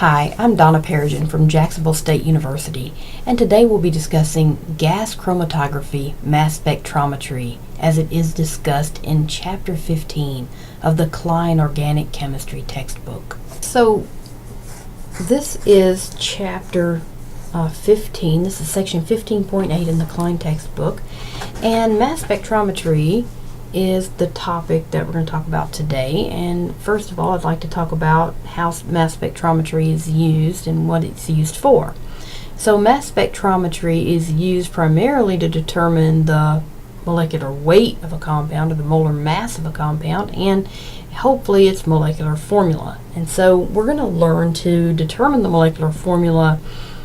Hi, I'm Donna Perigin from Jacksonville State University, and today we'll be discussing gas chromatography mass spectrometry as it is discussed in Chapter 15 of the Klein Organic Chemistry textbook. So this is Chapter 15. This is section 15.8 in the Klein textbook, and mass spectrometry is the topic that we're going to talk about today. And first of all, I'd like to talk about how mass spectrometry is used and what it's used for. So mass spectrometry is used primarily to determine the molecular weight of a compound or the molar mass of a compound and hopefully its molecular formula. And so we're going to learn to determine the molecular formula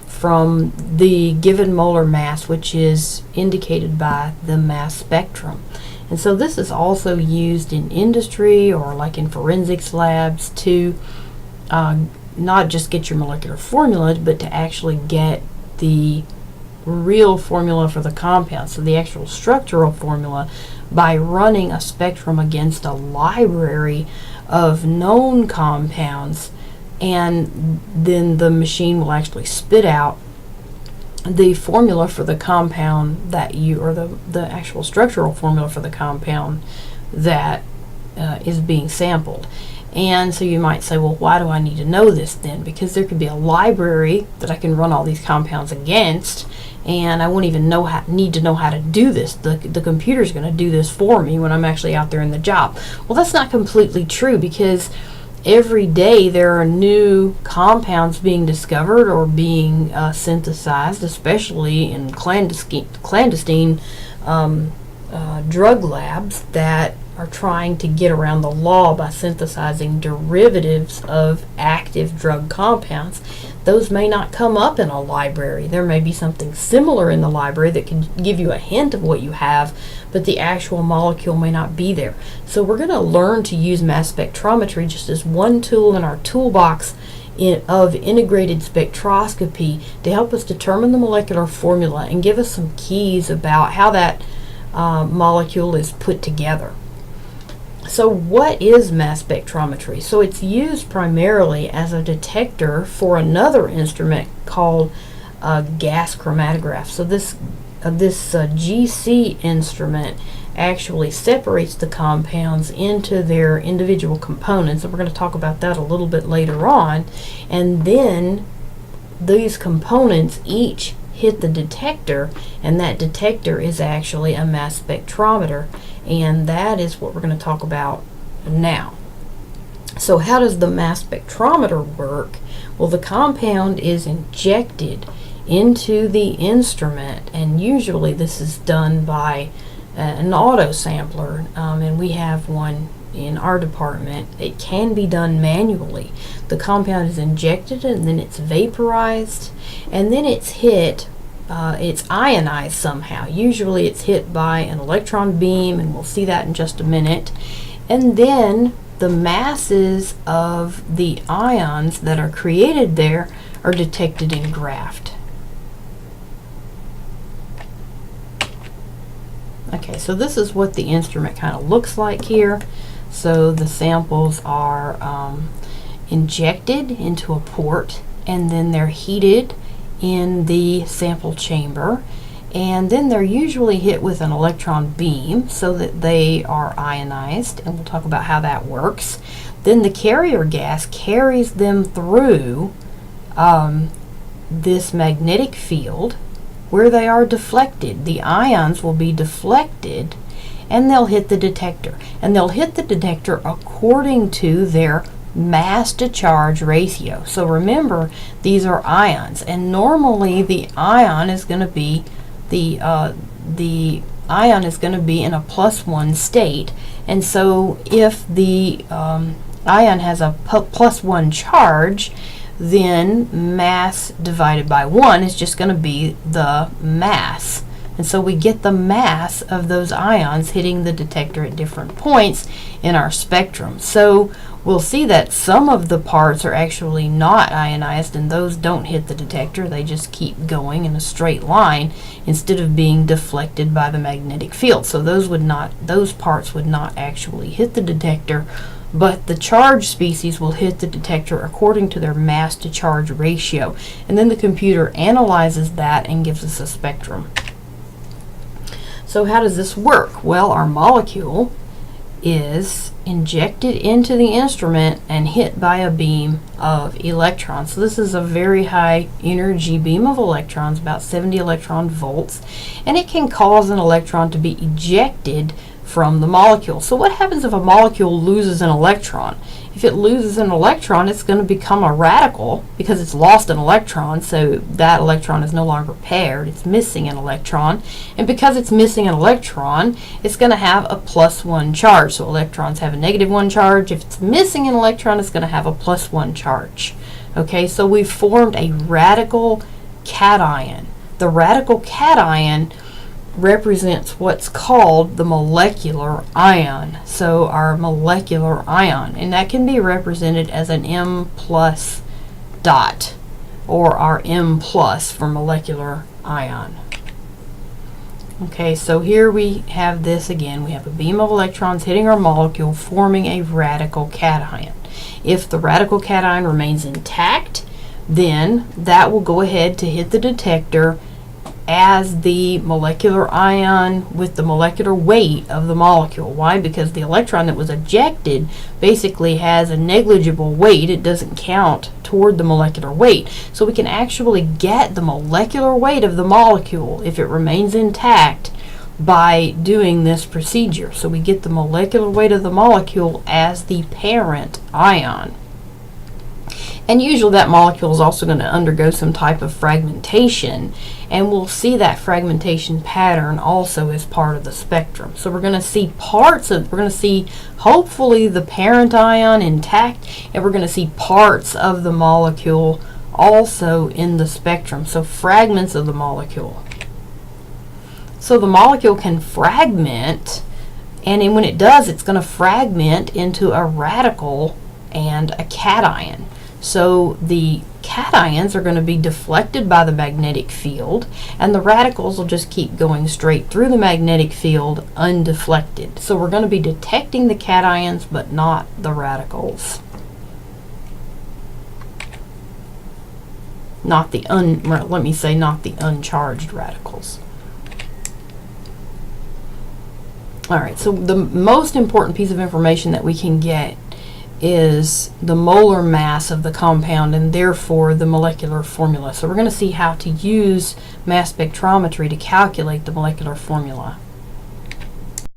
from the given molar mass, which is indicated by the mass spectrum. And so this is also used in industry or like in forensics labs to not just get your molecular formula, but to actually get the real formula for the compound, so the actual structural formula, by running a spectrum against a library of known compounds, and then the machine will actually spit out the formula for the compound that or the actual structural formula for the compound that is being sampled. And so you might say, well, why do I need to know this then? Because there could be a library that I can run all these compounds against, and I won't even need to know how to do this. The computer's going to do this for me when I'm actually out there in the job. Well, that's not completely true, because every day there are new compounds being discovered or being synthesized, especially in clandestine drug labs that are trying to get around the law by synthesizing derivatives of active drug compounds. Those may not come up in a library. There may be something similar in the library that can give you a hint of what you have, but the actual molecule may not be there. So we're going to learn to use mass spectrometry just as one tool in our toolbox of integrated spectroscopy to help us determine the molecular formula and give us some keys about how that molecule is put together. So what is mass spectrometry? So it's used primarily as a detector for another instrument called a gas chromatograph. So this GC instrument actually separates the compounds into their individual components, and we're going to talk about that a little bit later on. And then these components each hit the detector, and that detector is actually a mass spectrometer, and that is what we're going to talk about now. So how does the mass spectrometer work? Well, the compound is injected into the instrument, and usually this is done by an auto sampler, and we have one in our department. It can be done manually. The compound is injected, and then it's vaporized, and then it's hit it's ionized somehow. Usually it's hit by an electron beam, and we'll see that in just a minute. And then the masses of the ions that are created there are detected in graft. Okay, so this is what the instrument kind of looks like here. So the samples are injected into a port, and then they're heated in the sample chamber, and then they're usually hit with an electron beam so that they are ionized, and we'll talk about how that works. Then the carrier gas carries them through this magnetic field where they are deflected. The ions will be deflected, and they'll hit the detector, and they'll hit the detector according to their mass to charge ratio. So remember, these are ions, and normally the ion is going to be in a +1 state. And so if the ion has a +1 charge, then mass divided by 1 is just going to be the mass. And so we get the mass of those ions hitting the detector at different points in our spectrum. So we'll see that some of the parts are actually not ionized, and those don't hit the detector. They just keep going in a straight line instead of being deflected by the magnetic field. So those parts would not actually hit the detector, but the charged species will hit the detector according to their mass to charge ratio, and then the computer analyzes that and gives us a spectrum. So how does this work? Well, our molecule is injected into the instrument and hit by a beam of electrons. So this is a very high energy beam of electrons, about 70 electron volts, and it can cause an electron to be ejected from the molecule. So what happens if a molecule loses an electron? If it loses an electron, it's going to become a radical because it's lost an electron, so that electron is no longer paired. It's missing an electron, and because it's missing an electron, it's going to have a +1 charge. So electrons have a -1 charge. If it's missing an electron, it's going to have a +1 charge. Okay, so we've formed a radical cation. The radical cation represents what's called the molecular ion. So our molecular ion, and that can be represented as an M+ dot, or our M+ for molecular ion. Okay, so here we have this again. We have a beam of electrons hitting our molecule, forming a radical cation. If the radical cation remains intact, then that will go ahead to hit the detector as the molecular ion with the molecular weight of the molecule. Why? Because the electron that was ejected basically has a negligible weight. It doesn't count toward the molecular weight. So we can actually get the molecular weight of the molecule if it remains intact by doing this procedure. So we get the molecular weight of the molecule as the parent ion. And usually that molecule is also going to undergo some type of fragmentation, and we'll see that fragmentation pattern also as part of the spectrum. So we're going to see hopefully the parent ion intact, and we're going to see parts of the molecule also in the spectrum, so fragments of the molecule. So the molecule can fragment, and when it does, it's going to fragment into a radical and a cation. So the cations are going to be deflected by the magnetic field, and the radicals will just keep going straight through the magnetic field undeflected. So we're going to be detecting the cations but not the radicals. Not the not the uncharged radicals. Alright, so the most important piece of information that we can get is the molar mass of the compound, and therefore the molecular formula. So we're going to see how to use mass spectrometry to calculate the molecular formula.